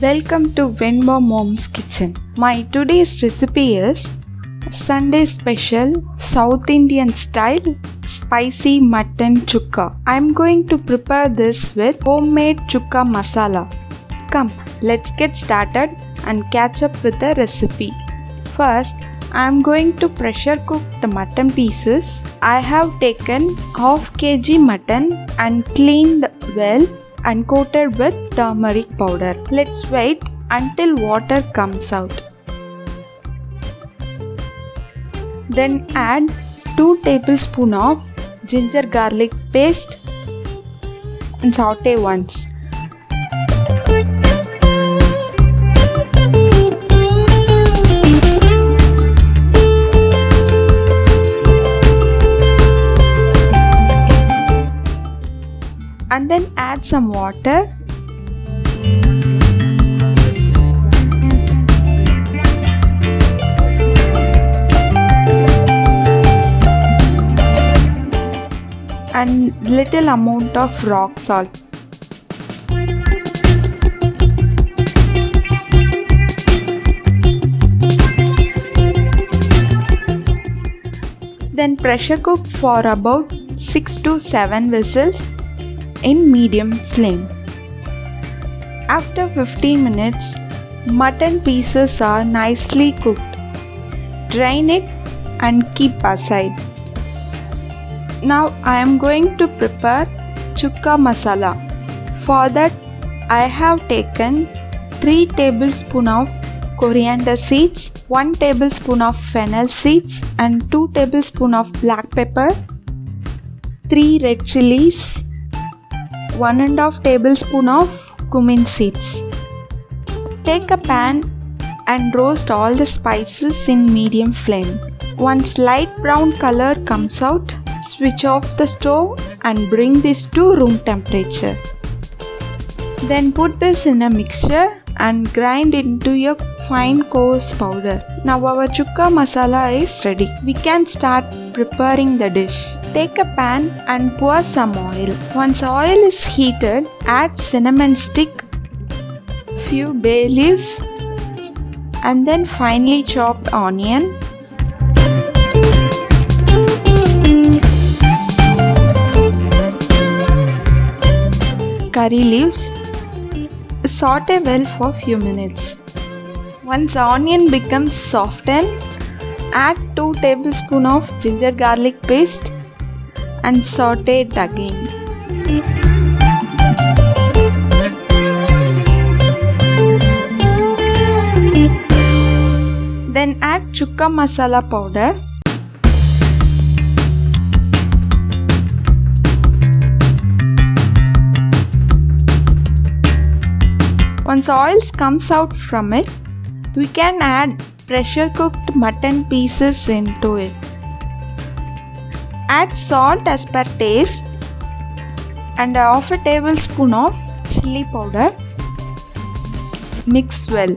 Welcome to Venbha Mom's Kitchen. My today's recipe is Sunday special South Indian style spicy mutton chukka. I'm going to prepare this with homemade chukka masala. Come, let's get started and catch up with the recipe. First, I'm going to pressure cook the mutton pieces. I have taken half kg mutton and cleaned well and coated with turmeric powder. Let's wait until water comes out. Then add 2 tablespoons of ginger garlic paste and saute once. And then add some water. And little amount of rock salt. Then pressure cook for about 6 to 7 whistles in medium flame. After 15 minutes, mutton pieces are nicely cooked. Drain it and keep aside. Now I am going to prepare chukka masala. For that, I have taken 3 tablespoons of coriander seeds, 1 tablespoon of fennel seeds and 2 tablespoons of black pepper, 3 red chilies, 1½ tablespoon of cumin seeds. Take a pan and roast all the spices in medium flame. Once light brown color comes out, switch off the stove and bring this to room temperature. Then put this in a mixture and grind into a fine coarse powder. Now our chukka masala is ready. We can start preparing the dish. Take a pan and pour some oil. Once oil is heated, add cinnamon stick, few bay leaves, and then finely chopped onion, curry leaves. Saute well for few minutes. Once onion becomes softened, add 2 tablespoons of ginger garlic paste and saute it again. Then add chukka masala powder. Once oil comes out from it, we can add pressure cooked mutton pieces into it. Add salt as per taste and half a tablespoon of chilli powder. Mix well.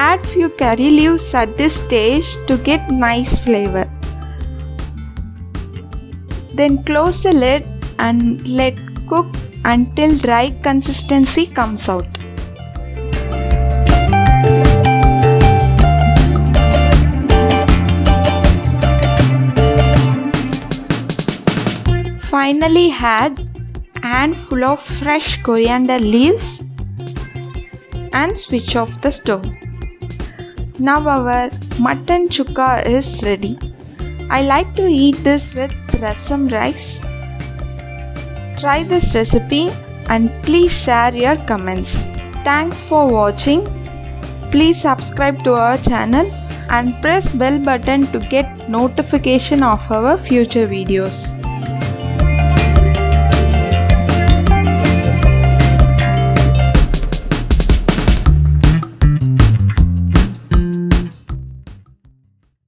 Add few curry leaves at this stage to get nice flavor. Then close the lid and let cook until dry consistency comes out. Finally add a handful of fresh coriander leaves and switch off the stove. Now our mutton chukka is ready. I like to eat this with rasam rice. Try this recipe and please share your comments. Thanks for watching. Please subscribe to our channel and press bell button to get notification of our future videos.